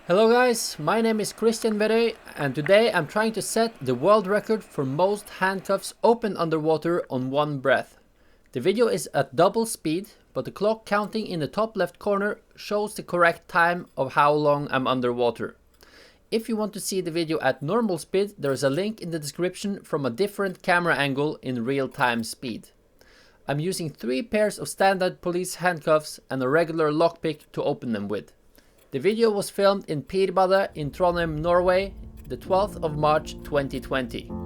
Hello guys, my name is Christian Verøy and today I'm trying to set the world record for most handcuffs open underwater on one breath. The video is at double speed, but the clock counting in the top left corner shows the correct time of how long I'm underwater. If you want to see the video at normal speed, there is a link in the description from a different camera angle in real-time speed. I'm using 3 pairs of standard police handcuffs and a regular lockpick to open them with. The video was filmed in Pirbadet in Trondheim, Norway, the 12th of March 2020.